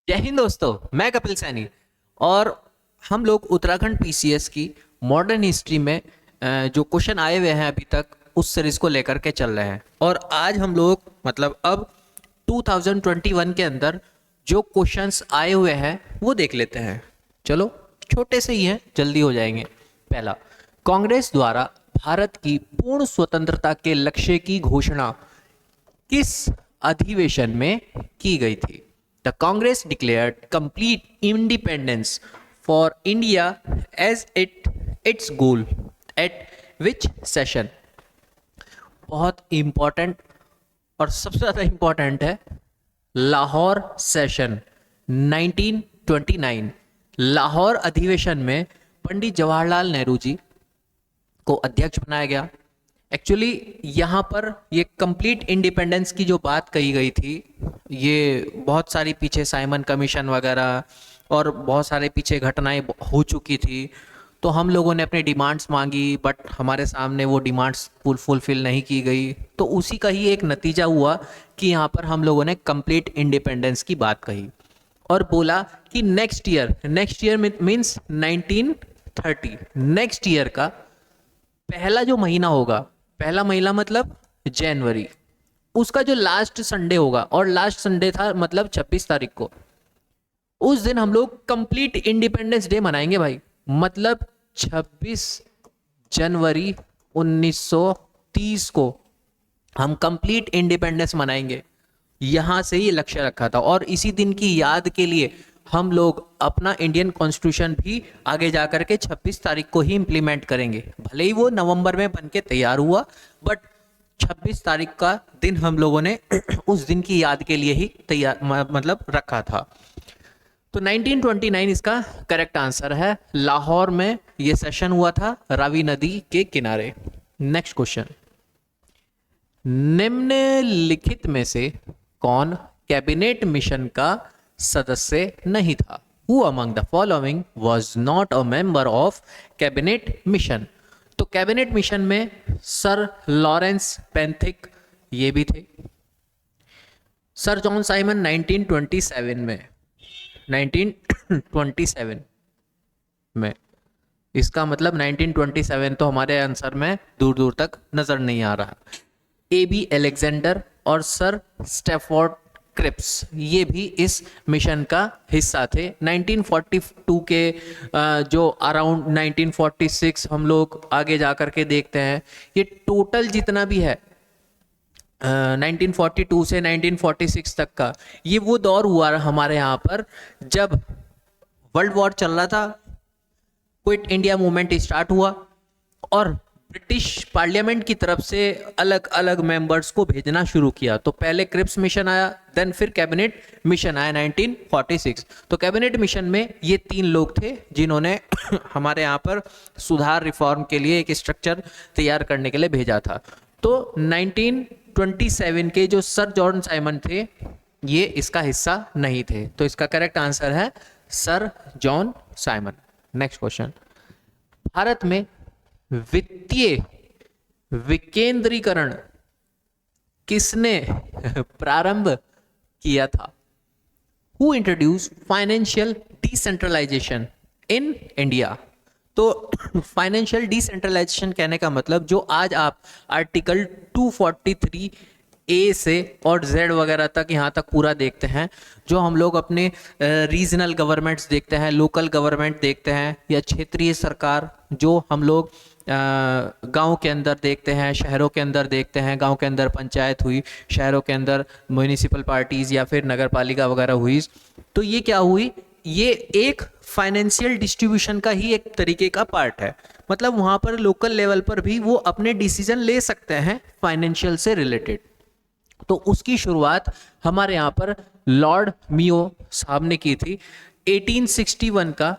जय हिंद दोस्तों, मैं कपिल सैनी। और हम लोग उत्तराखंड पीसीएस की मॉडर्न हिस्ट्री में जो क्वेश्चन आए हुए हैं अभी तक उस सीरीज को लेकर के चल रहे हैं। और आज हम लोग मतलब अब 2021 के अंदर जो क्वेश्चंस आए हुए हैं वो देख लेते हैं। चलो, छोटे से ही हैं, जल्दी हो जाएंगे। पहला, कांग्रेस द्वारा भारत की पूर्ण स्वतंत्रता के लक्ष्य की घोषणा किस अधिवेशन में की गई थी? The Congress declared complete independence for India as its goal at which session? बहुत इंपॉर्टेंट और सबसे ज़्यादा इंपॉर्टेंट है, लाहौर सेशन 1929। लाहौर अधिवेशन में पंडित जवाहरलाल नेहरू जी को अध्यक्ष बनाया गया। एक्चुअली यहाँ पर ये कंप्लीट इंडिपेंडेंस की जो बात कही गई थी, ये बहुत सारी पीछे साइमन कमीशन वगैरह और बहुत सारे पीछे घटनाएं हो चुकी थी। तो हम लोगों ने अपनी डिमांड्स मांगी, बट हमारे सामने वो डिमांड्स फुलफिल नहीं की गई। तो उसी का ही एक नतीजा हुआ कि यहाँ पर हम लोगों ने कंप्लीट इंडिपेंडेंस की बात कही और बोला कि next year means 1930, next year का पहला जो महीना होगा, पहला महीना मतलब जनवरी, उसका जो लास्ट संडे होगा, और लास्ट संडे था मतलब 26 तारीख को, उस दिन हम लोग कंप्लीट इंडिपेंडेंस डे मनाएंगे भाई। मतलब 26 जनवरी 1930 को हम कंप्लीट इंडिपेंडेंस मनाएंगे। यहां से ये लक्ष्य रखा था और इसी दिन की याद के लिए हम लोग अपना इंडियन कॉन्स्टिट्यूशन भी आगे जाकर के 26 तारीख को ही इम्प्लीमेंट करेंगे। भले ही वो नवंबर में बनके तैयार हुआ, बट 26 तारीख का दिन हम लोगों ने उस दिन की याद के लिए ही तैयार मतलब रखा था। तो 1929 इसका करेक्ट आंसर है। लाहौर में ये सेशन हुआ था, रावी नदी के किनारे। नेक्स्ट क्वेश्चन, निम्नलिखित में से कौन कैबिनेट मिशन का सदस्य नहीं था? Who among the following was not a member of cabinet mission? तो कैबिनेट मिशन में सर लॉरेंस पेंथिक ये भी थे। सर जॉन साइमन 1927 में, 1927 में, इसका मतलब 1927 तो हमारे आंसर में दूर दूर तक नजर नहीं आ रहा। ए बी एलेक्जेंडर और सर स्टेफोर्ड क्रिप्स ये भी इस मिशन का हिस्सा थे। 1942 के जो अराउंड 1946 हम लोग आगे जा कर के देखते हैं, ये टोटल जितना भी है 1942 से 1946 तक का, ये वो दौर हुआ हमारे यहाँ पर जब वर्ल्ड वॉर चल रहा था, क्विट इंडिया मूवमेंट स्टार्ट हुआ और ब्रिटिश पार्लियामेंट की तरफ से अलग अलग मेंबर्स को भेजना शुरू किया। तो पहले क्रिप्स मिशन आया, देन फिर कैबिनेट मिशन आया 1946। तो कैबिनेट मिशन में ये 3 लोग थे जिन्होंने हमारे यहाँ पर सुधार रिफॉर्म के लिए एक स्ट्रक्चर तैयार करने के लिए भेजा था। तो 1927 के जो सर जॉन साइमन थे ये इसका हिस्सा नहीं थे। तो इसका करेक्ट आंसर है sir John Simon. Next question, Bharat में वित्तीय विकेंद्रीकरण किसने प्रारंभ किया था? Who introduced financial decentralization in India? तो फाइनेंशियल डिसेंट्रलाइजेशन कहने का मतलब जो आज आप आर्टिकल 243 ए से और जेड वगैरह तक यहाँ तक पूरा देखते हैं, जो हम लोग अपने रीजनल गवर्नमेंट्स देखते हैं, लोकल गवर्नमेंट देखते हैं, या क्षेत्रीय सरकार जो हम लोग गांव के अंदर देखते हैं, शहरों के अंदर देखते हैं। गांव के अंदर पंचायत हुई, शहरों के अंदर म्यूनिसिपल पार्टीज या फिर नगर पालिका वगैरह हुई। तो ये क्या हुई, ये एक फाइनेंशियल डिस्ट्रीब्यूशन का ही एक तरीके का पार्ट है। मतलब वहाँ पर लोकल लेवल पर भी वो अपने डिसीजन ले सकते हैं फाइनेंशियल से रिलेटेड। तो उसकी शुरुआत हमारे यहाँ पर लॉर्ड मियो साहब ने की थी। 1861 का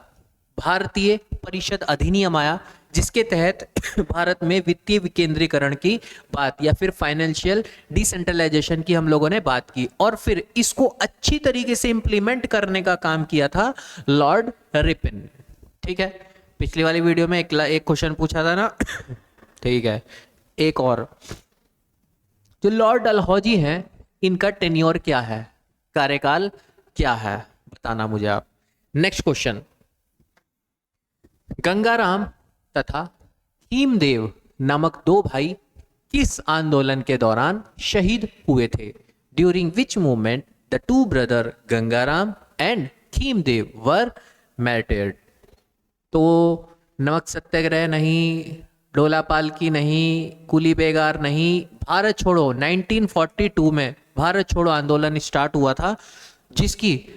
भारतीय परिषद अधिनियम आया जिसके तहत भारत में वित्तीय विकेंद्रीकरण की बात या फिर फाइनेंशियल डिसेंट्रलाइजेशन की हम लोगों ने बात की, और फिर इसको अच्छी तरीके से इंप्लीमेंट करने का काम किया था लॉर्ड रिपन। ठीक है, पिछली वाली वीडियो में एक क्वेश्चन पूछा था ना। ठीक है, एक और, जो लॉर्ड डलहौजी हैं इनका टेन्योर क्या है, कार्यकाल क्या है? बताना मुझे आप। नेक्स्ट क्वेश्चन, गंगाराम तथा हीमदेव नामक दो भाई किस आंदोलन के दौरान शहीद हुए थे? During which movement the two brother Gangaram and Himdev were martyred? तो नमक सत्याग्रह नहीं, डोला पालकी नहीं, कुली बेगार नहीं, भारत छोड़ो 1942 में भारत छोड़ो आंदोलन स्टार्ट हुआ था, जिसकी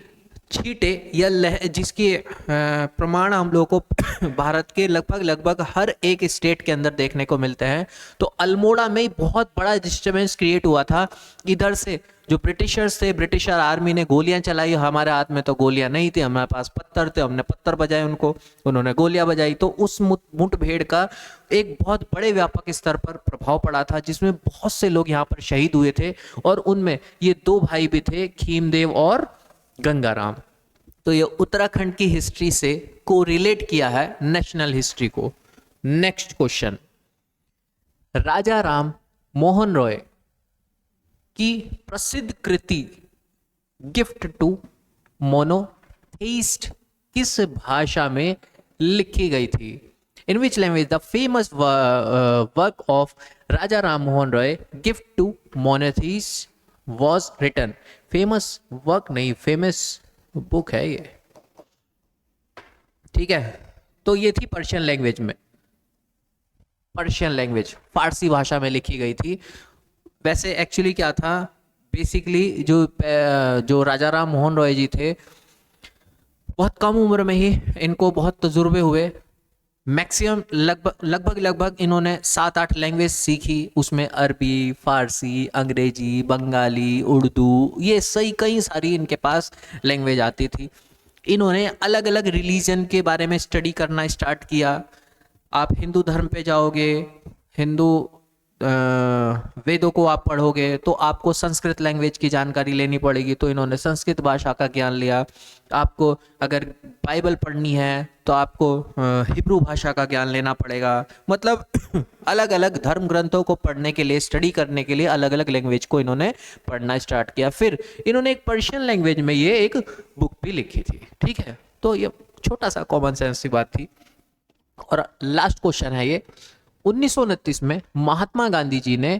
छीटे या जिसके प्रमाण हम लोगों को भारत के लगभग हर एक स्टेट के अंदर देखने को मिलते हैं। तो अल्मोड़ा में बहुत बड़ा डिस्टर्बेंस क्रिएट हुआ था। इधर से जो ब्रिटिशर्स थे, ब्रिटिशर आर्मी ने गोलियां चलाई, हमारे हाथ में तो गोलियां नहीं थी, हमारे पास पत्थर थे, हमने पत्थर बजाए उनको, उन्होंने गोलियां बजाई। तो उस मुठभेड़ का एक बहुत बड़े व्यापक स्तर पर प्रभाव पड़ा था, जिसमें बहुत से लोग यहाँ पर शहीद हुए थे, और उनमें ये दो भाई भी थे, खीमदेव और गंगाराम। तो ये उत्तराखंड की हिस्ट्री से कोरिलेट किया है नेशनल हिस्ट्री को। नेक्स्ट क्वेश्चन, राजा राम मोहन रॉय की प्रसिद्ध कृति गिफ्ट टू मोनोथेइस्ट किस भाषा में लिखी गई थी? In which language the famous work of Raja Ram Mohan Roy gift to monotheist was written? Famous work नहीं, फेमस बुक है ये, ठीक है। तो ये थी पर्शियन लैंग्वेज में, पर्शियन लैंग्वेज फारसी भाषा में लिखी गई थी। वैसे एक्चुअली क्या था, बेसिकली जो राजा राम मोहन रॉय जी थे, बहुत कम उम्र में ही इनको बहुत तजुर्बे हुए। मैक्सिमम लगभग इन्होंने 7-8 लैंग्वेज सीखी, उसमें अरबी, फारसी, अंग्रेजी, बंगाली, उर्दू, ये सही कई सारी इनके पास लैंग्वेज आती थी। इन्होंने अलग अलग रिलीजन के बारे में स्टडी करना स्टार्ट किया। आप हिंदू धर्म पे जाओगे, हिंदू वेदों को आप पढ़ोगे तो आपको संस्कृत लैंग्वेज की जानकारी लेनी पड़ेगी, तो इन्होंने संस्कृत भाषा का ज्ञान लिया। आपको अगर बाइबल पढ़नी है तो आपको हिब्रू भाषा का ज्ञान लेना पड़ेगा। मतलब अलग अलग धर्म ग्रंथों को पढ़ने के लिए, स्टडी करने के लिए अलग अलग लैंग्वेज को इन्होंने पढ़ना स्टार्ट किया। फिर इन्होंने एक पर्शियन लैंग्वेज में ये एक बुक भी लिखी थी, ठीक है। तो ये छोटा सा कॉमन सेंस की बात थी। और लास्ट क्वेश्चन है ये, 1929 में महात्मा गांधी जी ने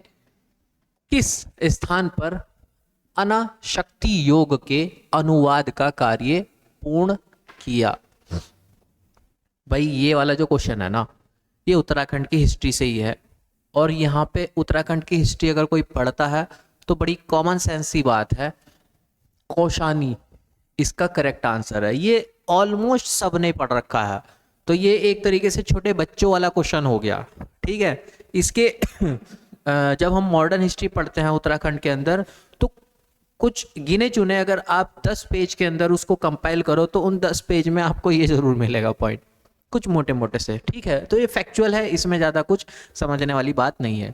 किस स्थान पर अनाशक्ति योग के अनुवाद का कार्य पूर्ण किया? भाई ये वाला जो क्वेश्चन है ना, ये उत्तराखंड की हिस्ट्री से ही है, और यहाँ पे उत्तराखंड की हिस्ट्री अगर कोई पढ़ता है तो बड़ी कॉमन सेंस की बात है, कौशानी इसका करेक्ट आंसर है। ये ऑलमोस्ट सबने पढ़ रखा है, तो ये एक तरीके से छोटे बच्चों वाला क्वेश्चन हो गया, ठीक है। इसके जब हम मॉडर्न हिस्ट्री पढ़ते हैं उत्तराखंड के अंदर, तो कुछ गिने चुने अगर आप 10 पेज के अंदर उसको कंपाइल करो तो उन 10 पेज में आपको ये जरूर मिलेगा पॉइंट, कुछ मोटे मोटे से, ठीक है। तो ये फैक्चुअल है, इसमें ज़्यादा कुछ समझने वाली बात नहीं है।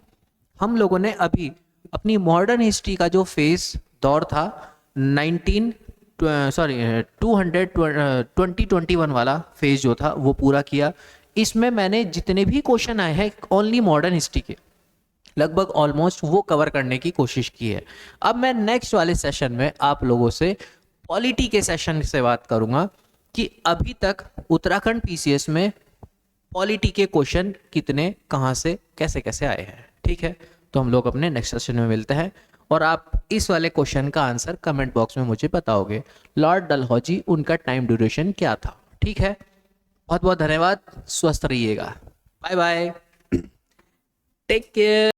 हम लोगों ने अभी अपनी मॉडर्न हिस्ट्री का जो फेज दौर था 2021 वाला फेज जो था वो पूरा किया। इसमें मैंने जितने भी क्वेश्चन आए हैं ओनली मॉडर्न हिस्ट्री के, लगभग ऑलमोस्ट वो कवर करने की कोशिश की है। अब मैं नेक्स्ट वाले सेशन में आप लोगों से पॉलिटी के सेशन से बात करूंगा कि अभी तक उत्तराखंड पीसीएस में पॉलिटी के क्वेश्चन कितने, कहाँ से, कैसे कैसे आए हैं, ठीक है। तो हम लोग अपने नेक्स्ट सेशन में मिलते हैं, और आप इस वाले क्वेश्चन का आंसर कमेंट बॉक्स में मुझे बताओगे। लॉर्ड डलहौजी, उनका टाइम ड्यूरेशन क्या था, ठीक है। बहुत बहुत धन्यवाद, स्वस्थ रहिएगा, बाय बाय, टेक केयर।